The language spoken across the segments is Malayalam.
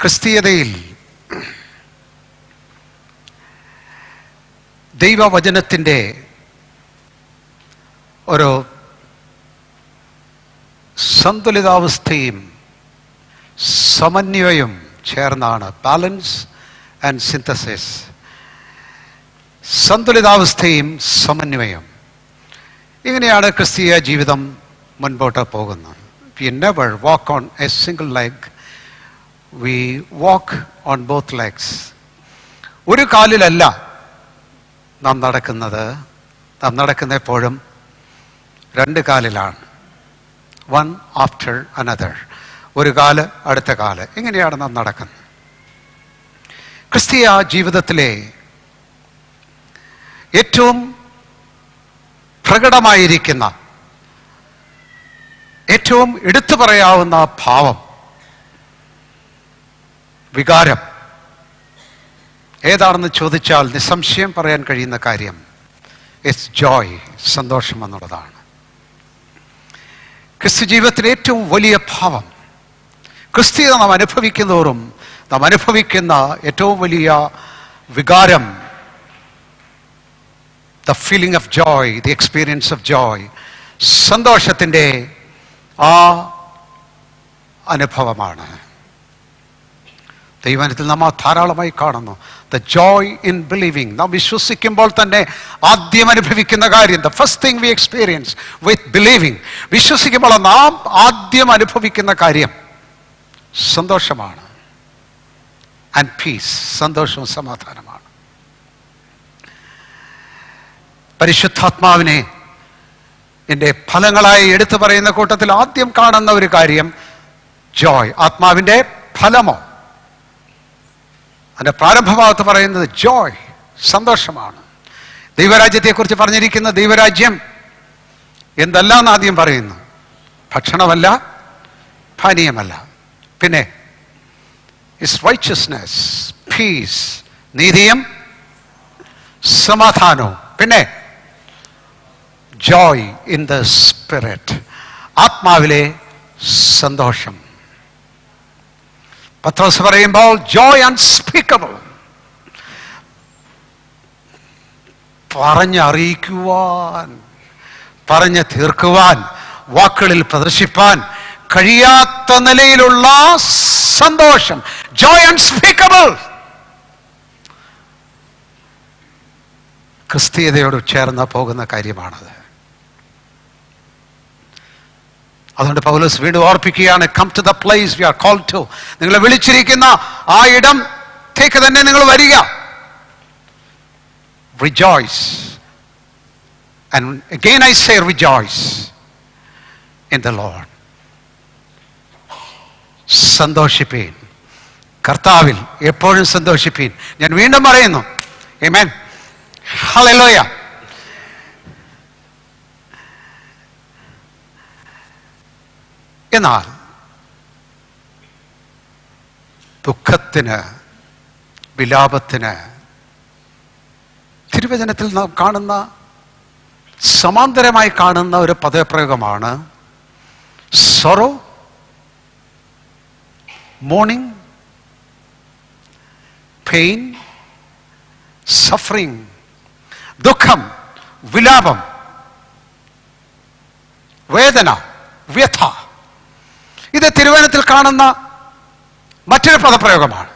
ക്രിസ്തീയതയിൽ ദൈവവചനത്തിൻ്റെ ഒരു സന്തുലിതാവസ്ഥയും സമന്വയം ചേർന്നാണ്, ബാലൻസ് ആൻഡ് സിന്തസിസ്. സന്തുലിതാവസ്ഥയും സമന്വയം, ഇങ്ങനെയാണ് ക്രിസ്തീയ ജീവിതം മുൻപോട്ട് പോകുന്നത്. We never walk on a single leg. We walk on both legs. ഒരു കാലിലല്ല നാം നടക്കുന്നത്. നാം നടക്കുന്ന എപ്പോഴും രണ്ട് കാലിലാണ്. One after another. ഒരു കാല് അടുത്ത കാല്, ഇങ്ങനെയാണ് നാം നടക്കുന്നത്. ക്രിസ്തീയ ജീവിതത്തിലെ ഏറ്റവും പ്രകടമായിരിക്കുന്ന, ഏറ്റവും എടുത്തു പറയാവുന്ന ഭാവം, വികാരം ഏതാണെന്ന് ചോദിച്ചാൽ നിസ്സംശയം പറയാൻ കഴിയുന്ന കാര്യം ഇറ്റ്സ് ജോയ്, സന്തോഷം എന്നുള്ളതാണ്. ക്രിസ്തു ജീവിതത്തിലെ ഏറ്റവും വലിയ ഭാവം, ക്രിസ്തീയത നാം അനുഭവിക്കുന്നതോറും നാം അനുഭവിക്കുന്ന ഏറ്റവും വലിയ വികാരം, the feeling of joy, the experience of joy, സന്തോഷത്തിൻ്റെ ആ അനുഭവമാണ്. ദൈവത്തിൽ നാം ധാരാളമായി കാണുന്നു. The joy in believing. നാം വിശ്വസിക്കുമ്പോൾ തന്നെ ആദ്യം അനുഭവിക്കുന്ന കാര്യം, the first thing we experience with believing, വിശ്വസിക്കുമ്പോൾ നാം ആദ്യം അനുഭവിക്കുന്ന കാര്യം സന്തോഷമാണ്. ആൻഡ് പീസ്, സന്തോഷവും സമാധാനമാണ്. പരിശുദ്ധാത്മാവിനെ എൻ്റെ ഫലങ്ങളായി എടുത്തു പറയുന്ന കൂട്ടത്തിൽ ആദ്യം കാണുന്ന ഒരു കാര്യം ജോയ്. ആത്മാവിൻ്റെ ഫലമോ, അതിൻ്റെ പ്രാരംഭഭാഗത്ത് പറയുന്നത് ജോയ്, സന്തോഷമാണ്. ദൈവരാജ്യത്തെക്കുറിച്ച് പറഞ്ഞിരിക്കുന്ന ദൈവരാജ്യം എന്തല്ല എന്ന് ആദ്യം പറയുന്നു. ഭക്ഷണമല്ല, പാനീയമല്ല, പിന്നെ ഇസ് റൈച്ചസ്നെസ്, പീസ്, നീതിയും സമാധാനവും, പിന്നെ ജോയ് ഇൻ ദ സ്പിരിറ്റ്, ആത്മാവിലെ സന്തോഷം. പത്രോസ് പറയുമ്പോൾ ജോയ് അൺസ്പീക്കബിൾ, പറഞ്ഞറിയിക്കുവാൻ, പറഞ്ഞ് തീർക്കുവാൻ, വാക്കുകളിൽ പ്രദർശിപ്പാൻ കഴിയാത്ത നിലയിലുള്ള സന്തോഷം, ജോയ് അൺസ്പീക്കബിൾ. ക്രിസ്തീയതയോട് ചേർന്ന് പോകുന്ന കാര്യമാണത്. അതുകൊണ്ട് പൗലോസ് വീണ്ടും ഓർപ്പിക്കുകയാണ്, come to the place we are called to. നിങ്ങളെ വിളിച്ചിരിക്കുന്ന ആ ഇടത്തേക്ക് തന്നെ നിങ്ങൾ വരിക. Rejoice, and again I say rejoice in the Lord. സന്തോഷിപ്പീൻ, കർത്താവിൽ എപ്പോഴും സന്തോഷിപ്പീൻ. ഞാൻ വീണ്ടും പറയുന്നു, ആമേൻ, ഹല്ലേലൂയ. എന്നാൽ ദുഃഖത്തിന്, വിലാപത്തിന് തിരുവചനത്തിൽ നാം കാണുന്ന, സമാന്തരമായി കാണുന്ന ഒരു പദപ്രയോഗമാണ് സൊറോ, മോർണിംഗ്, പെയിൻ, സഫറിങ്. ദുഃഖം, വിലാപം, വേദന, വ്യഥ, ഇത് തിരുവചനത്തിൽ കാണുന്ന മറ്റൊരു പദപ്രയോഗമാണ്.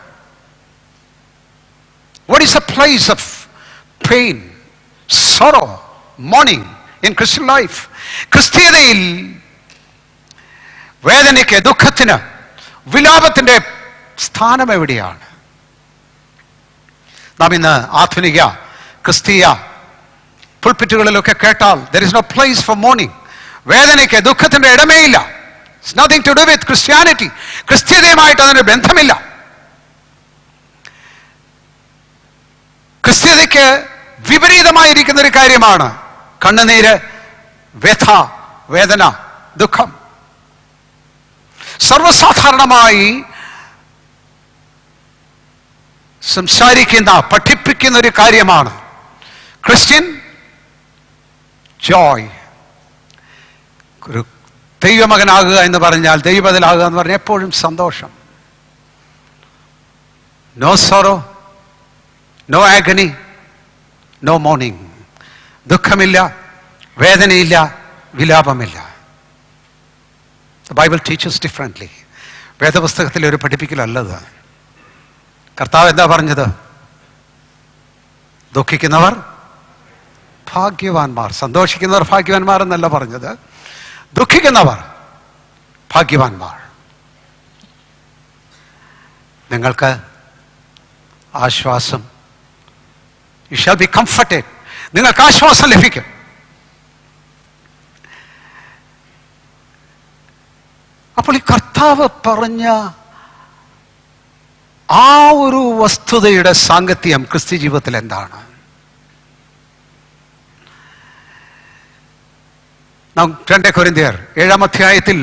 What is the place of pain, sorrow, mourning in Christian life? ക്രിസ്തീയതയിൽ വേദനയ്ക്ക്, ദുഃഖത്തിന്, വിലാപത്തിൻ്റെ സ്ഥാനം എവിടെയാണ്? നാം ഇന്ന് ആധുനിക ക്രിസ്തീയ പുൾപിറ്റുകളിലൊക്കെ കേട്ടാൽ there is no place for mourning. വേദനയ്ക്ക്, ദുഃഖത്തിൻ്റെ ഇടമേ ഇല്ല. It's nothing to do with Christianity. ക്രിസ്തീയതയുമായിട്ട് അതിന് ബന്ധമില്ല. ക്രിസ്തീയതയ്ക്ക് വിപരീതമായിരിക്കുന്ന ഒരു കാര്യമാണ് കണ്ണുനീര്, വ്യഥ, വേദന, ദുഃഖം. സർവസാധാരണമായി സംസാരിക്കുന്ന, പഠിപ്പിക്കുന്ന ഒരു കാര്യമാണ് ക്രിസ്ത്യൻ ജോയ്. ഒരു ദൈവമകനാകുക എന്ന് പറഞ്ഞാൽ, ദൈവബദലാകുക എന്ന് പറഞ്ഞാൽ എപ്പോഴും സന്തോഷം. No sorrow, no agony, no mourning. ദുഃഖമില്ല, വേദനയില്ല, വിലാപമില്ല. The Bible teaches differently. വേദപുസ്തകത്തിലെ ഒരു പഠിപ്പിക്കലല്ലത്. കർത്താവ് എന്താ പറഞ്ഞത്? ദുഃഖിക്കുന്നവർ ഭാഗ്യവാന്മാർ, സന്തോഷിക്കുന്നവർ ഭാഗ്യവാന്മാർ എന്നല്ല പറഞ്ഞത്. ദുഃഖിക്കുന്നവർ ഭാഗ്യവാന്മാർ. നിങ്ങൾക്ക് ആശ്വാസം, you shall be comforted. നിങ്ങൾക്ക് ആശ്വാസം ലഭിക്കും. അപ്പോൾ ഈ കർത്താവ് പറഞ്ഞ ആ ഒരു വസ്തുതയുടെ സാങ്കത്യം ക്രിസ്ത്യ ജീവിതത്തിൽ എന്താണ്? 2 കൊരിന്ത്യർ 7-ാം അധ്യായത്തിൽ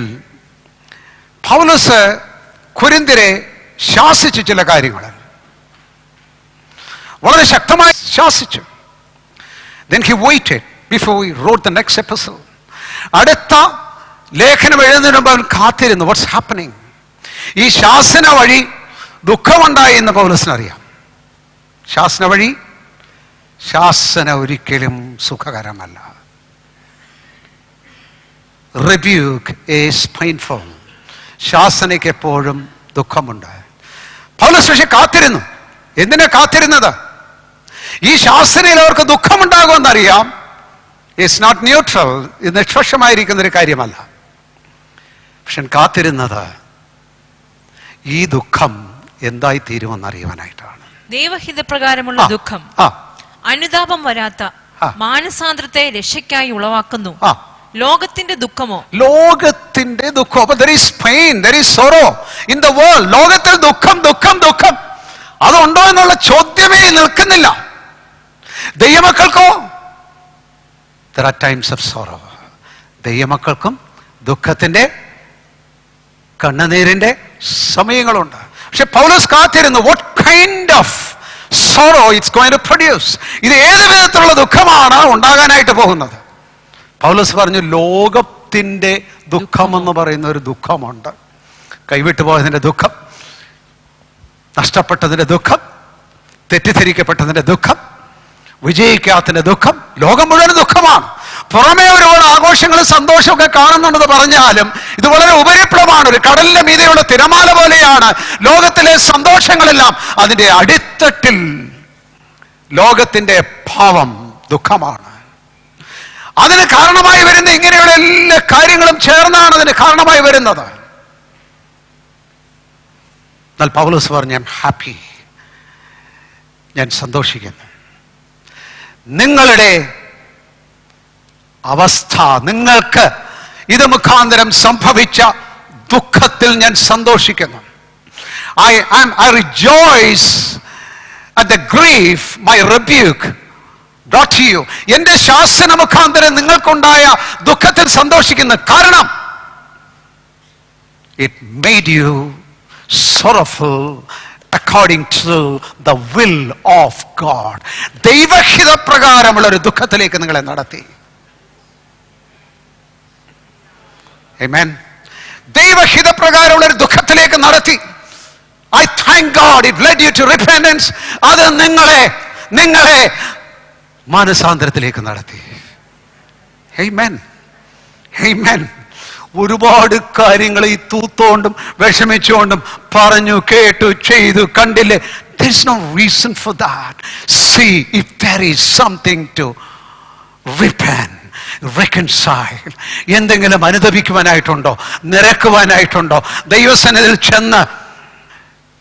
പൗലോസ് കൊരിന്ത്യരെ ശാസിച്ചു. ചില കാര്യങ്ങൾ വളരെ ശക്തമായി ശാസിച്ചു. Then he waited before he wrote the next epistle. അടുത്ത ലേഖനം എഴുതുന്നതിന് മുമ്പ് അവൻ കാത്തിരുന്നു. What's happening? ഈ ശാസന വഴി ദുഃഖമുണ്ടായി എന്ന് പൗലോസിനറിയാം. ശാസന വഴി, ശാസന ഒരിക്കലും സുഖകരമല്ല. Rebuke is painful. ശാസനയ്ക്ക് എപ്പോഴും ദുഃഖമുണ്ട്. പൗലോസ് പക്ഷെ കാത്തിരുന്നു. എന്തിനാ കാത്തിരുന്നത്? ഈ ശാസനയിൽ അവർക്ക് ദുഃഖമുണ്ടാകുമെന്നറിയാം. It's not neutral. ഇത് നിഷ്പക്ഷമായിരിക്കുന്നൊരു കാര്യമല്ല. പക്ഷെ കാത്തിരുന്നത് ഈ ദുഃഖം എന്തായി തീരുമെന്നറിയുവാനായിട്ടാണ്. ദൈവഹിതപ്രകാരമുള്ള ദുഃഖം അനുതാപം വരാത്ത മാനസാന്തരത്തെ രക്ഷയ്ക്കായി ഉളവാക്കുന്നു. ലോകത്തിന്റെ ദുഃഖമോ? ലോകത്തിന്റെ ദുഃഖം. But there is pain, there is sorrow in the world. ലോകത്തിൽ ദുഃഖം ദുഃഖം ദുഃഖം അതുണ്ടോ എന്നുള്ള ചോദ്യമേ നിൽക്കുന്നില്ല. ദൈവമക്കൾക്കോ? There are times of sorrow. ദൈവമക്കൾക്കും ദുഃഖത്തിന്റെ, കണ്ണുനീരിന്റെ സമയങ്ങളുണ്ട്. പക്ഷെ പൗലോസ് കാത്തിരുന്നു. What kind of sorrow it's going to produce? ഇത് ഏത് വിധത്തിലുള്ള ദുഃഖമാണ് ഉണ്ടാകാനായിട്ട് പോകുന്നത്? പൗലോസ് പറഞ്ഞു, ലോകത്തിന്റെ ദുഃഖം എന്ന് പറയുന്ന ഒരു ദുഃഖമുണ്ട്. കൈവിട്ടു പോയതിന്റെ ദുഃഖം, നഷ്ടപ്പെട്ടതിന്റെ ദുഃഖം, തെറ്റിദ്ധരിക്കപ്പെട്ടതിന്റെ ദുഃഖം, വിജയിക്കാത്തതിന്റെ ദുഃഖം. ലോകം മുഴുവൻ ദുഃഖമാണ്. പുറമേ ഒരുപാട് ആഘോഷങ്ങളും സന്തോഷമൊക്കെ കാണുന്നുണ്ടെന്ന് പറഞ്ഞാലും ഇത് വളരെ ഉപരിപ്ലവമാണ്. ഒരു കടലിന്റെ മീതെയുള്ള തിരമാല പോലെയാണ് ലോകത്തിലെ സന്തോഷങ്ങളെല്ലാം. അതിന്റെ അടിത്തട്ടിൽ ലോകത്തിന്റെ ഭാവം ദുഃഖമാണ്. അതിന് കാരണമായി വരുന്ന ഇങ്ങനെയുള്ള എല്ലാ കാര്യങ്ങളും ചേർന്നാണ് അതിന് കാരണമായി വരുന്നത്. എന്നാൽ പൗലോസ് പറഞ്ഞു, ഞാൻ ഹാപ്പി, ഞാൻ സന്തോഷിക്കുന്നു. നിങ്ങളുടെ അവസ്ഥ, നിങ്ങൾക്ക് ഇത് മുഖാന്തരം സംഭവിച്ച ദുഃഖത്തിൽ ഞാൻ സന്തോഷിക്കുന്നു. I rejoice at the grief my rebuke brought to you. എന്റെ ശാസന മുഖാന്തരം നിങ്ങൾക്കുണ്ടായ ദുഃഖത്തിൽ സന്തോഷിക്കുന്നു. കാരണം it made you sorrowful according to the will of God. ദൈവഹിത പ്രകാരമുള്ള ഒരു ദുഃഖത്തിലേക്ക് നിങ്ങളെ നടത്തി. Amen. ദൈവഹിത പ്രകാരമുള്ള ഒരു ദുഃഖത്തിലേക്ക് നടത്തി. I thank God it led you to repentance. അത് നിങ്ങളെ മാനസാന്തരത്തിലേക്ക് നടത്തി. Amen. Amen. ഒരുപാട് കാര്യങ്ങൾ ഈ തൂത്തോണ്ടും വിഷമിച്ചുകൊണ്ടും പറഞ്ഞു, കേട്ടു, ചെയ്തു, കണ്ടില്ലേ? There is no reason for that. See if there is something to repent, reconcile. എന്തെങ്കിലും അനുദപിക്കുവാനായിട്ടുണ്ടോ, നിരക്കുവാനായിട്ടുണ്ടോ, ദൈവസന്നിധിയിൽ ചെന്ന്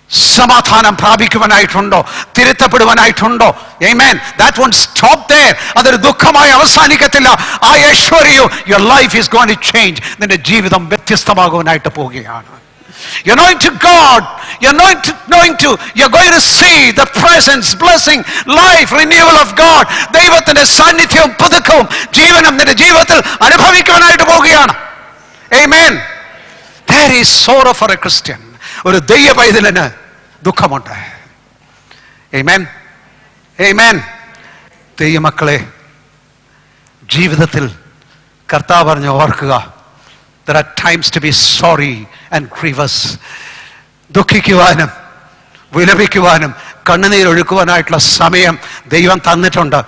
സമാധാനം പ്രാപിക്കുവാനായിട്ടുണ്ടോ, തിരുത്തപ്പെടുവാനായിട്ടുണ്ടോ? Amen. That won't stop there. അതൊരു ദുഃഖമായി അവസാനിക്കത്തില്ല. I assure you, your life is going to change. നിന്റെ ജീവിതം വ്യത്യസ്തമാകുവാനായിട്ട് പോവുകയാണ്. You're going to God. You're going to see the presence, blessing, life, renewal of God. ദൈവത്തിന്റെ സാന്നിധ്യവും പുതുക്കവും ജീവനും നിന്റെ ജീവിതത്തിൽ അനുഭവിക്കുവാനായിട്ട് പോവുകയാണ്. Amen. There is sorrow for a Christian. ഒരു ദൈവ പൈതലിന് ദുഃഖമുണ്ട്. Amen. Amen. ദൈവമക്കളെ, ജീവിതത്തിൽ കർത്താവ് പറഞ്ഞു ഓർക്കുക, there are times to be sorry and grievous. ദുഃഖിക്കുവാനും വിലപിക്കുവാനും കണ്ണുനീരൊഴുക്കുവാനായിട്ടുള്ള സമയം ദൈവം തന്നിട്ടുണ്ട്.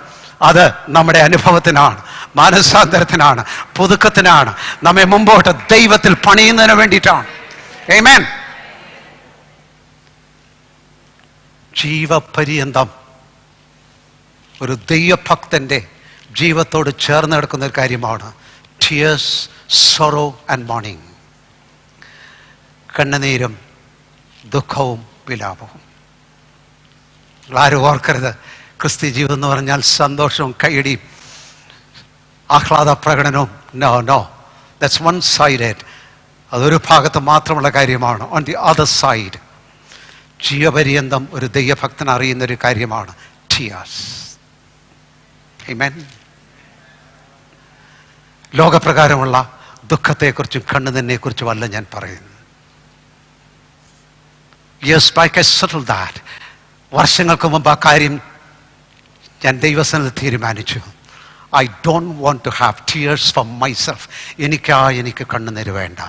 അത് നമ്മുടെ അനുഭവത്തിനാണ്, മാനസാന്തരത്തിനാണ്, പുതുക്കത്തിനാണ്, നമ്മെ മുമ്പോട്ട് ദൈവത്തിൽ പണിയുന്നതിന് വേണ്ടിയിട്ടാണ്. ആമേൻ. ജീവപര്യന്തം ഒരു ദൈവഭക്തന്റെ ജീവിതത്തോട് ചേർന്ന് കിടക്കുന്ന ഒരു കാര്യമാണ് ടിയേഴ്സ്, സൊറോ ആൻഡ് മോർണിംഗ്. കണ്ണുനീരും ദുഃഖവും വിലാപവും. ആരും ഓർക്കരുത്, ക്രിസ്ത്യ ജീവിതം എന്ന് പറഞ്ഞാൽ സന്തോഷവും കൈയടിയും ആഹ്ലാദ പ്രകടനവും. No no, that's one sided. അതൊരു ഭാഗത്ത് മാത്രമുള്ള കാര്യമാണ്. ഓൺ ദി അതർ സൈഡ് ജീവപര്യന്തം ഒരു ദൈവഭക്തൻ അറിയുന്നൊരു കാര്യമാണ് ടിയേഴ്സ്. ആമേൻ. ലോകപ്രകാരമുള്ള ദുഃഖത്തെക്കുറിച്ചും കണ്ണുനീരിനെക്കുറിച്ചും അല്ല ഞാൻ പറയുന്നത്. Yes, back I settle that. വർഷങ്ങൾക്ക് മുമ്പ് ആ കാര്യം ഞാൻ ദൈവസന്നിധിയിൽ തീരുമാനിച്ചു. I don't want to have tears for myself. എനിക്ക് കണ്ണുനീര് വേണ്ട.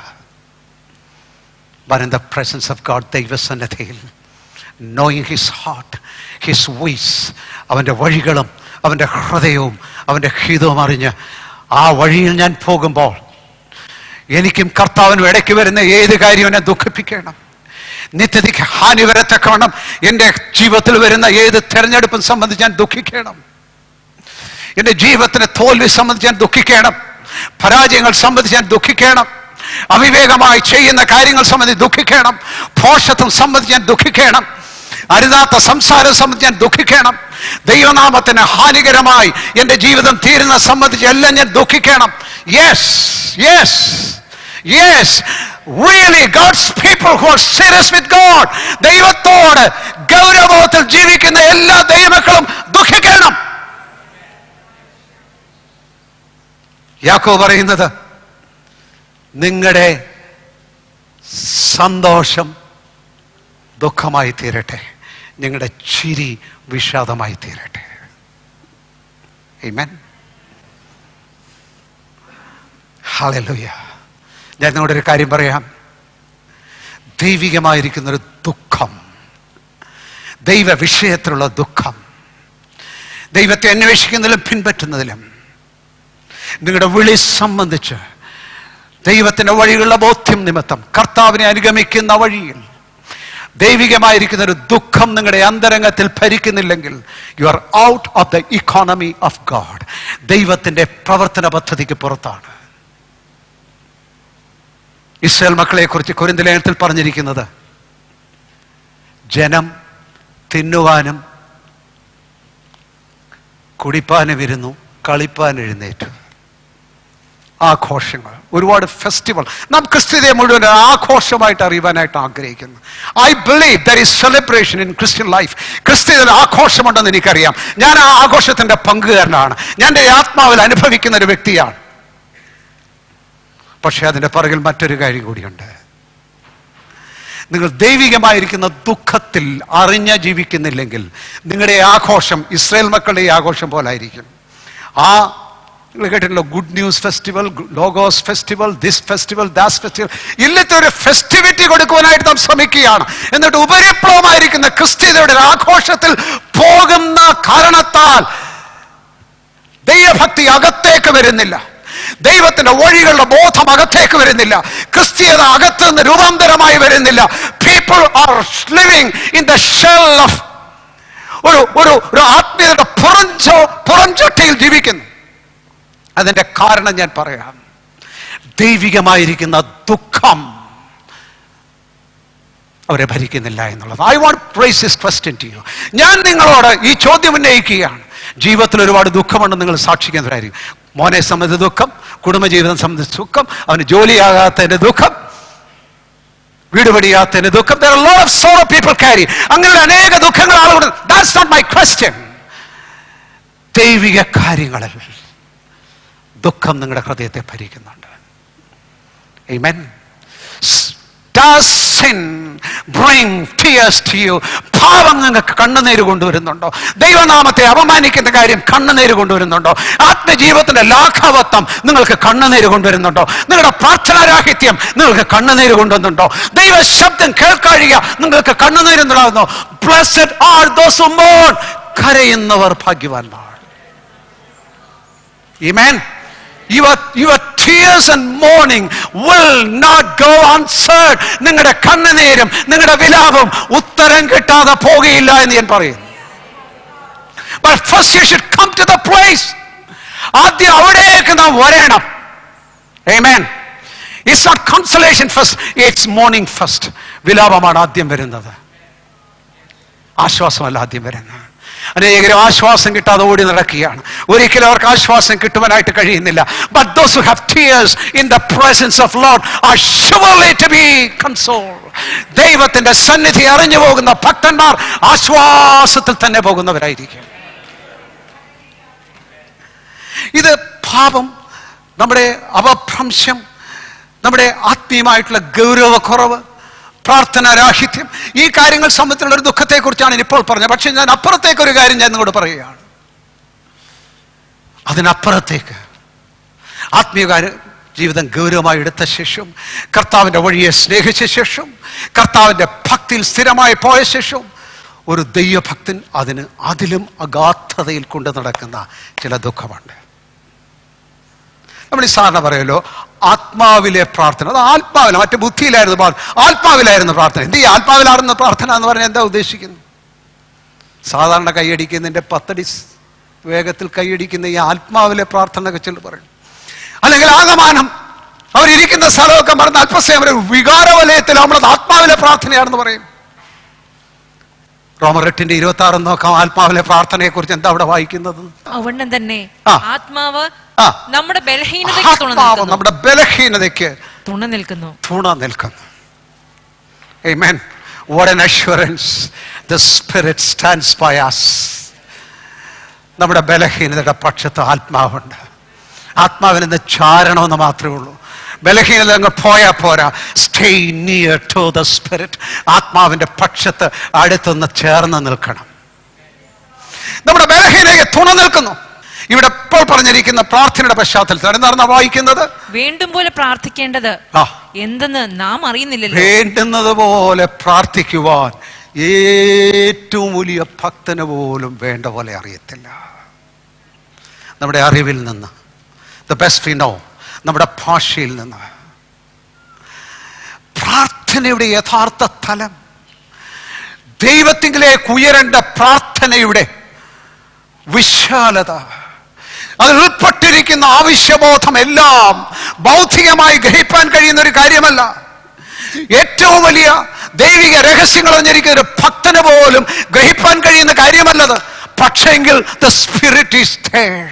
But in the presence of God, ദൈവസന്നിധിയിൽ, knowing his heart, his ways, അവൻ്റെ വഴികളും അവൻ്റെ ഹൃദയവും അവൻ്റെ ഹിതവും അറിഞ്ഞ് ആ വഴിയിൽ ഞാൻ പോകുമ്പോൾ എനിക്കും കർത്താവിനും ഇടയ്ക്ക് വരുന്ന ഏത് കാര്യവും എന്നെ ദുഃഖിപ്പിക്കണം, നിത്യതയ്ക്ക് ഹാനി വരത്തക്കവണ്ണം എൻ്റെ ജീവിതത്തിൽ വരുന്ന ഏത് തെരഞ്ഞെടുപ്പും സംബന്ധിച്ച് ഞാൻ ദുഃഖിക്കണം, എൻ്റെ ജീവിതത്തിന് തോൽവി സംബന്ധിച്ച് ഞാൻ ദുഃഖിക്കണം, പരാജയങ്ങൾ സംബന്ധിച്ച് ഞാൻ ദുഃഖിക്കണം, അവിവേകമായി ചെയ്യുന്ന കാര്യങ്ങൾ സംബന്ധിച്ച് ദുഃഖിക്കണം, ഭോഷത്വം സംബന്ധിച്ച് ഞാൻ ദുഃഖിക്കണം, അരുതാത്ത സംസാരം സംബന്ധിച്ച് ഞാൻ ദുഃഖിക്കണം, ദൈവനാമത്തിന് ഹാനികരമായി എൻ്റെ ജീവിതം തീരുന്ന സംബന്ധിച്ച് എല്ലാം ഞാൻ ദുഃഖിക്കണം. Yes yes yes, really God's people who are serious with God, ദൈവത്തോട് ഗൗരവത്തിൽ ജീവിക്കുന്ന എല്ലാ ദൈവമക്കളും ദുഃഖിക്കണം. യാക്കോബ് പറയുന്നത്, നിങ്ങളുടെ സന്തോഷം ദുഃഖമായി തീരട്ടെ, നിങ്ങളുടെ ചിരി വിഷാദമായി തീരട്ടെ. ആമേൻ. ഹല്ലേലൂയ. ഞാൻ നിങ്ങളോടൊരു കാര്യം പറയാം. ദൈവികമായിരിക്കുന്നൊരു ദുഃഖം, ദൈവ വിഷയത്തിലുള്ള ദുഃഖം, ദൈവത്തെ അന്വേഷിക്കുന്നതിലും പിൻപറ്റുന്നതിലും, നിങ്ങളുടെ വിളി സംബന്ധിച്ച് ദൈവത്തിൻ്റെ വഴികളുടെ ബോധ്യം നിമിത്തം കർത്താവിനെ അനുഗമിക്കുന്ന വഴിയിൽ ദൈവികമായിരിക്കുന്ന ഒരു ദുഃഖം നിങ്ങളുടെ അന്തരംഗത്തിൽ ഭരിക്കുന്നില്ലെങ്കിൽ you are out of the economy of God. ദൈവത്തിൻ്റെ പ്രവർത്തന പദ്ധതിക്ക് പുറത്താണ്. ഇസ്രായേൽ മക്കളെ കുറിച്ച് കൊരിന്ത്യർ ലേഖനത്തിൽ പറഞ്ഞിരിക്കുന്നത്, ജനം തിന്നുവാനും കുടിപ്പാനും ഇരുന്നു, കളിപ്പാൻ എഴുന്നേറ്റു. ആഘോഷങ്ങൾ, ഒരുപാട് ഫെസ്റ്റിവൽ. നാം ക്രിസ്ത്യതയെ മുഴുവൻ ആഘോഷമായിട്ട് അറിയുവാനായിട്ട് ആഗ്രഹിക്കുന്നു. I believe there is celebration in Christian life. ക്രിസ്ത്യതയിൽ ആഘോഷമുണ്ടെന്ന് എനിക്കറിയാം. ഞാൻ ആ ആഘോഷത്തിൻ്റെ പങ്കുകാരനാണ്. ഞാൻ എൻ്റെ ആത്മാവിൽ അനുഭവിക്കുന്ന ഒരു വ്യക്തിയാണ്. പക്ഷെ അതിൻ്റെ പുറകിൽ മറ്റൊരു കാര്യം കൂടിയുണ്ട്. നിങ്ങൾ ദൈവികമായിരിക്കുന്ന ദുഃഖത്തിൽ അറിഞ്ഞ ജീവിക്കുന്നില്ലെങ്കിൽ നിങ്ങളുടെ ആഘോഷം ഇസ്രായേൽ മക്കളുടെ ഈ ആഘോഷം പോലായിരിക്കും. ആ നിങ്ങൾ കേട്ടിട്ടുള്ള good news festival, logos festival, this festival, ദാസ് ഫെസ്റ്റിവൽ, ഇല്ലത്തെ ഒരു ഫെസ്റ്റിവിറ്റി കൊടുക്കുവാനായിട്ട് നാം ശ്രമിക്കുകയാണ്. എന്നിട്ട് ഉപരിപ്ലവമായിരിക്കുന്ന ക്രിസ്ത്യതയുടെ ആഘോഷത്തിൽ പോകുന്ന കാരണത്താൽ ദൈവഭക്തി അകത്തേക്ക് വരുന്നില്ല, ദൈവത്തിന്റെ വഴികളുടെ ബോധം അകത്തേക്ക് വരുന്നില്ല, ക്രിസ്ത്യത അകത്ത് നിന്ന് രൂപാന്തരമായി വരുന്നില്ല. People are living in the shell of ഒരു ആത്മീയതയുടെ പുറംചട്ടയിൽ ജീവിക്കുന്നു. അതിന്റെ കാരണം ഞാൻ പറയാം. ദൈവികമായിരിക്കുന്ന ദുഃഖം അവരെ ഭരിക്കുന്നില്ല എന്നുള്ളത്. I want prize this question to you. ഞാൻ നിങ്ങളോട് ഈ ചോദ്യം ഉന്നയിക്കുകയാണ്. ജീവിതത്തിൽ ഒരുപാട് ദുഃഖമുണ്ടെന്ന് നിങ്ങൾ സാക്ഷിക്കുന്നവരായിരിക്കും. മോനെ സംബന്ധിച്ച ദുഃഖം, കുടുംബജീവിതം സംബന്ധിച്ച ദുഃഖം, അവന് ജോലിയാകാത്തതിന്റെ ദുഃഖം, വീട് പടിയാത്തതിന്റെ ദുഃഖം. There are a lot of sorrow people carry. അങ്ങനെ അനേക ദുഃഖങ്ങൾ ആളുകൾ. That's not my question. ദൈവിക കാര്യങ്ങളിൽ ദുഃഖം നിങ്ങളുടെ ഹൃദയത്തെ ഭരിക്കുന്നുണ്ട്. Amen. Does sin bring tears to you? പാപം നിങ്ങൾക്ക് കണ്ണുനീര് കൊണ്ടുവരുന്നുണ്ടോ? ദൈവനാമത്തെ അപമാനിക്കുന്ന കാര്യം കണ്ണുനീര് കൊണ്ടുവരുന്നുണ്ടോ? ആത്മജീവിതത്തിന്റെ ലാഘവത്വം നിങ്ങൾക്ക് കണ്ണുനീര് കൊണ്ടുവരുന്നുണ്ടോ? നിങ്ങളുടെ പ്രാർത്ഥനാരാഹിത്യം നിങ്ങൾക്ക് കണ്ണുനീര് കൊണ്ടുവരുന്നുണ്ടോ? ദൈവ ശബ്ദം കേൾക്കാഴിക നിങ്ങൾക്ക് കണ്ണുനീരുന്നുണ്ടാകുന്നു. Blessed are those who mourn. കരയുന്നവർ ഭാഗ്യവാന്മാർ. Amen. Your tears and mourning will not go answered. നിങ്ങളുടെ കണ്ണുനീരും നിങ്ങളുടെ വിലാപവും ഉത്തരം കിട്ടാതെ പോകുകയില്ല എന്ന് ഞാൻ പറയുന്നു. But first you should come to the place. ആദ്യം അവിടേക്ക് നാം വരണം. Amen. It's not consolation first, it's mourning first. വിലാപമാണ് ആദ്യം വരുന്നത്, ആശ്വാസമല്ല ആദ്യം വരുന്നത്. അനേകരും ആശ്വാസം കിട്ടാതെ ഓടി നടക്കുകയാണ്. ഒരിക്കലും അവർക്ക് ആശ്വാസം കിട്ടുവാനായിട്ട് കഴിയുന്നില്ല. But those who have tears in the presence of Lord are surely to be consoled. ദൈവത്തിന്റെ സന്നിധി അറിഞ്ഞു പോകുന്ന ഭക്തന്മാർ ആശ്വാസത്തിൽ തന്നെ പോകുന്നവരായിരിക്കും. ഇത് പാപം, നമ്മുടെ അപഭ്രംശം, നമ്മുടെ ആത്മീയമായിട്ടുള്ള ഗൗരവക്കുറവ്, പ്രാർത്ഥനാരാഹിത്യം, ഈ കാര്യങ്ങൾ സംബന്ധിച്ചുള്ള ഒരു ദുഃഖത്തെക്കുറിച്ചാണ് ഇപ്പോൾ പറഞ്ഞത്. പക്ഷെ ഞാൻ അപ്പുറത്തേക്കൊരു കാര്യം ഞാൻ നിങ്ങളോട് പറയുകയാണ്. അതിനപ്പുറത്തേക്ക് ആത്മീയ ജീവിതം ഗൗരവമായി എടുത്ത ശേഷം, കർത്താവിൻ്റെ വഴിയെ സ്നേഹിച്ച ശേഷം, കർത്താവിൻ്റെ ഭക്തിയിൽ സ്ഥിരമായി പോയ ശേഷം, ഒരു ദൈവഭക്തൻ അതിലും അഗാധതയിൽ കൊണ്ട് നടക്കുന്ന ചില ദുഃഖമുണ്ട്. നമ്മൾ ഈ സാധാരണ പറയുമല്ലോ, ആത്മാവിലെ പ്രാർത്ഥന. അത് ആത്മാവില, മറ്റു ബുദ്ധിയിലായിരുന്നു പ്രാർത്ഥന, ആത്മാവിലായിരുന്നു പ്രാർത്ഥന. എന്ത് ഈ ആത്മാവിലായിരുന്നു പ്രാർത്ഥന എന്ന് പറഞ്ഞാൽ എന്താ ഉദ്ദേശിക്കുന്നു? സാധാരണ കൈയടിക്കുന്നതിൻ്റെ 10 വേഗത്തിൽ കൈയടിക്കുന്ന ഈ ആത്മാവിലെ പ്രാർത്ഥന വെച്ചിട്ട് പറയും. അല്ലെങ്കിൽ ആകമാനം അവരിയ്ക്കുന്ന സ്ഥലമൊക്കെ മറന്ന് അല്പസമയം ഒരു വികാരവലയത്തിൽ നമ്മളത് ആത്മാവിലെ പ്രാർത്ഥനയാണെന്ന് പറയും. റോമർ 8:26 നോക്കാം. ആത്മാവിലെ പ്രാർത്ഥനയെ കുറിച്ച് എന്താ അവിടെ വായിക്കുന്നത്? അവണ്ണം തന്നെ ആത്മാവ് നമ്മുടെ നമ്മുടെ ബലഹീനതയ്ക്ക് തുണ നിൽക്കുന്നു. Amen. What an assurance. The Spirit stands by us. നമ്മുടെ ബലഹീനതയുടെ പക്ഷത്ത് ആത്മാവുണ്ട്. ആത്മാവിനെന്ന് ചാരണമെന്ന് മാത്രമേ ഉള്ളൂ. ബലഹീനത അങ്ങ് പോയാൽ പോരാ. Stay near to the spirit. ആത്മാവിന്റെ പക്ഷത്ത് അടുത്തുനിന്ന് ചേർന്ന് നിൽക്കണം. നമ്മുടെ ബലഹീനതയെ തുണ നിൽക്കുന്നു. ഇവിടെ ഇപ്പോൾ പറഞ്ഞിരിക്കുന്ന പ്രാർത്ഥനയുടെ പശ്ചാത്തലത്തിൽ എന്താണ് വായിക്കുന്നത്? വേണ്ടും പോലെ പ്രാർത്ഥിക്കേണ്ടത് എന്തെന്ന് നാം അറിയുന്നില്ലല്ലോ. വേണ്ടുന്നത് പോലെ പ്രാർത്ഥിക്കുവാൻ ഏറ്റവും വലിയ ഭക്തന് പോലും വേണ്ട പോലെ അറിയത്തില്ല. നമ്മുടെ അറിവിൽ നിന്ന്, ദ ബെസ്റ്റ് വി നോ, നമ്മുടെ ഭാഷയിൽ നിന്ന് പ്രാർത്ഥനയുടെ യഥാർത്ഥ തലം, ദൈവത്തിലേക്ക് ഉയരേണ്ട പ്രാർത്ഥനയുടെ വിശാലത, അതിൽ ഉൾപ്പെട്ടിരിക്കുന്ന ആവശ്യബോധം എല്ലാം ബൗദ്ധികമായി ഗ്രഹിക്കാൻ കഴിയുന്ന ഒരു കാര്യമല്ല. ഏറ്റവും വലിയ ദൈവിക രഹസ്യങ്ങൾ അറിഞ്ഞിരിക്കുന്ന ഒരു ഭക്തന് പോലും ഗ്രഹിക്കാൻ കഴിയുന്ന കാര്യമല്ലത്. പക്ഷെങ്കിൽ the spirit is there.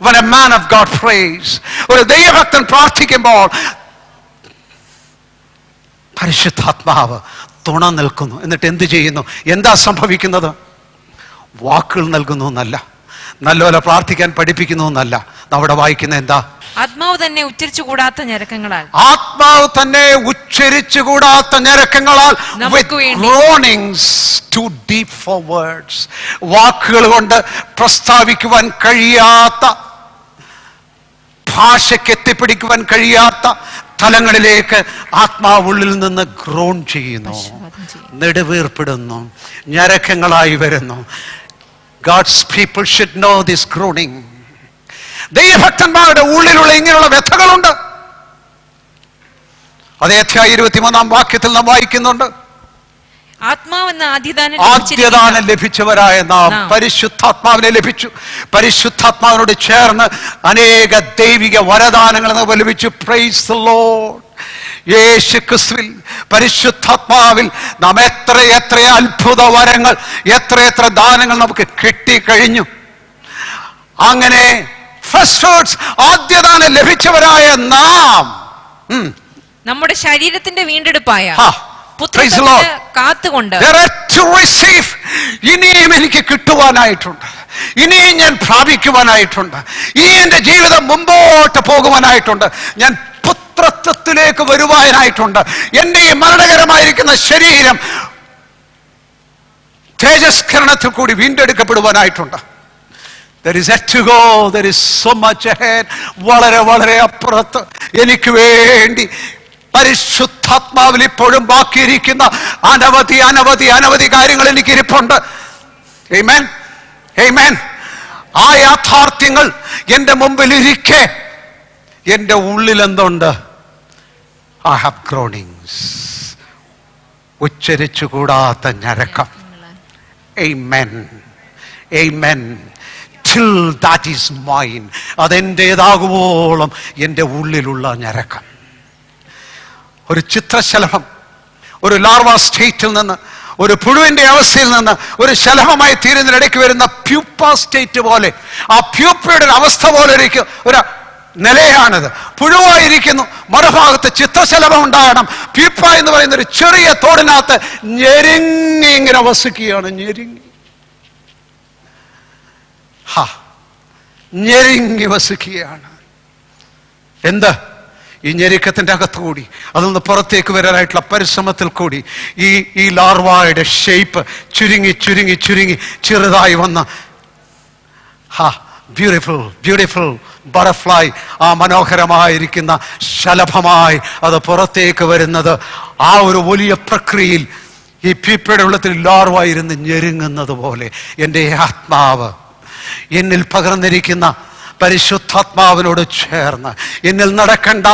When a man of God prays, ഒരു ദൈവഭക്തൻ പ്രാർത്ഥിക്കുമ്പോൾ പരിശുദ്ധാത്മാവ് തുണ നിൽക്കുന്നു. എന്നിട്ട് എന്ത് ചെയ്യുന്നു? എന്താ സംഭവിക്കുന്നത്? വാക്കുകൾ നൽകുന്നു എന്നല്ല, നല്ലപോലെ പ്രാർത്ഥിക്കാൻ പഠിപ്പിക്കുന്നു എന്നല്ല. അവിടെ വായിക്കുന്ന എന്താ? ആത്മാവ് തന്നെ ഉച്ചരിച്ചുകൂടാത്ത ഞരക്കങ്ങളാൽ, ആത്മാവ് തന്നെ ഉച്ചരിച്ചുകൂടാത്ത ഞരക്കങ്ങളാൽ, വാക്കുകൾ കൊണ്ട് പ്രസ്താവിക്കുവാൻ കഴിയാത്ത, ഭാഷയ്ക്ക് എത്തിപ്പിടിക്കുവാൻ കഴിയാത്ത തലങ്ങളിലേക്ക് ആത്മാവുള്ളിൽ നിന്ന് ഗ്രോൺ ചെയ്യുന്നു, നെടുവീർപ്പിടുന്നു, ഞരക്കങ്ങളായി വരുന്നു. God's people should know this groaning. ദൈവഭക്തന്മാരുടെ ഉള്ളിലുള്ള ഇങ്ങനെയുള്ള വ്യഥകളുണ്ട്. അതേ അധ്യായം 23-ാം വാക്യത്തിൽ നാം വായിക്കുന്നുണ്ട്. ആദ്യദാനം ലഭിച്ചവരായ നാം പരിശുദ്ധാത്മാവിനെ ലഭിച്ചു. പരിശുദ്ധാത്മാവിനോട് ചേർന്ന് അനേക ദൈവിക വരദാനങ്ങൾ നമുക്ക് ലഭിച്ചു. Praise the Lord. യേശു ക്രിസ്തുവിൽ പരിശുദ്ധാത്മാവിൽ നാം എത്ര അത്ഭുത വരങ്ങൾ, എത്ര ദാനങ്ങൾ നമുക്ക് കിട്ടിക്കഴിഞ്ഞു. അങ്ങനെ ഫസ്റ്റ് ഫ്രൂട്ട്സ്, ആദ്യദാനം ലഭിച്ചവരായ നാം നമ്മുടെ ശരീരത്തിന്റെ വീണ്ടെടുപ്പായ കാത്തുകൊണ്ട് ഇനിയും എനിക്ക് കിട്ടുവാനായിട്ടുണ്ട്, ഇനിയും ഞാൻ പ്രാപിക്കുവാനായിട്ടുണ്ട്, ഇനി എന്റെ ജീവിതം മുമ്പോട്ട് പോകുവാനായിട്ടുണ്ട്. ഞാൻ പുത്രത്വത്തിലേക്ക് വരുവാനായിട്ടുണ്ട്. എൻ്റെ ഈ മരണകരമായിരിക്കുന്ന ശരീരം തേജസ്കരണത്തിൽ കൂടി വീണ്ടെടുക്കപ്പെടുവാനായിട്ടുണ്ട്. There is yet to go. There is so much ahead. വളരെ വളരെ അപ്പുറത്ത് എനിക്ക് വേണ്ടി പരിശുദ്ധാത്മാവിൽ ഇപ്പോഴും ബാക്കിയിരിക്കുന്ന അനവധി അനവധി അനവധി കാര്യങ്ങൾ എനിക്ക് ഇരിപ്പുണ്ട്. Amen. Amen. ആ യാഥാർത്ഥ്യങ്ങൾ എൻ്റെ മുമ്പിൽ ഇരിക്കെ എൻ്റെ ഉള്ളിൽ എന്തുണ്ട്? I have groanings. ഉച്ചരിച്ചുകൂടാത്ത ഞരക്കം. Amen. Amen. Till that is mine. അതെൻ്റേതാകുവോളം എൻ്റെ ഉള്ളിലുള്ള ഞരക്കം. ഒരു ചിത്രശലഭം ഒരു ലാർവ സ്റ്റേറ്റിൽ നിന്ന്, ഒരു പുഴുവിന്റെ അവസ്ഥയിൽ നിന്ന് ഒരു ശലഭമായി തീരുന്നതിനിടയ്ക്ക് വരുന്ന പ്യൂപ്പ സ്റ്റേറ്റ് പോലെ, ആ പ്യൂപ്പയുടെ അവസ്ഥ പോലെ ഒരു നിലയാണിത്. പുഴുവായിരിക്കുന്നു, മറുഭാഗത്ത് ചിത്രശലഭം ഉണ്ടാകണം. പ്യൂപ്പ എന്ന് പറയുന്ന ഒരു ചെറിയ തോടിനകത്ത് ഞെരുങ്ങി ഇങ്ങനെ വസിക്കുകയാണ്. ഞെരുങ്ങി വസിക്കുകയാണ്. എന്ത്? ഈ ഞെരുക്കത്തിന്റെ അകത്തുകൂടി അതിൽ നിന്ന് പുറത്തേക്ക് വരാനായിട്ടുള്ള പരിശ്രമത്തിൽ കൂടി ഈ ലാർവയുടെ ഷേപ്പ് ചുരുങ്ങി ചുരുങ്ങി ചുരുങ്ങി ചെറുതായി വന്ന ബ്യൂട്ടിഫുൾ ബ്യൂട്ടിഫുൾ ബട്ടർഫ്ലൈ, ആ മനോഹരമായിരിക്കുന്ന ശലഭമായി അത് പുറത്തേക്ക് വരുന്നത്, ആ ഒരു വലിയ പ്രക്രിയയിൽ ഈ പീപ്പയുടെ ഉള്ളത്തിൽ ലാർവായിരുന്ന് ഞെരുങ്ങുന്നത് പോലെ എൻ്റെ ആത്മാവ് എന്നിൽ പകർന്നിരിക്കുന്ന പരിശുദ്ധാത്മാവിനോട് ചേർന്ന് എന്നിൽ നടക്കേണ്ട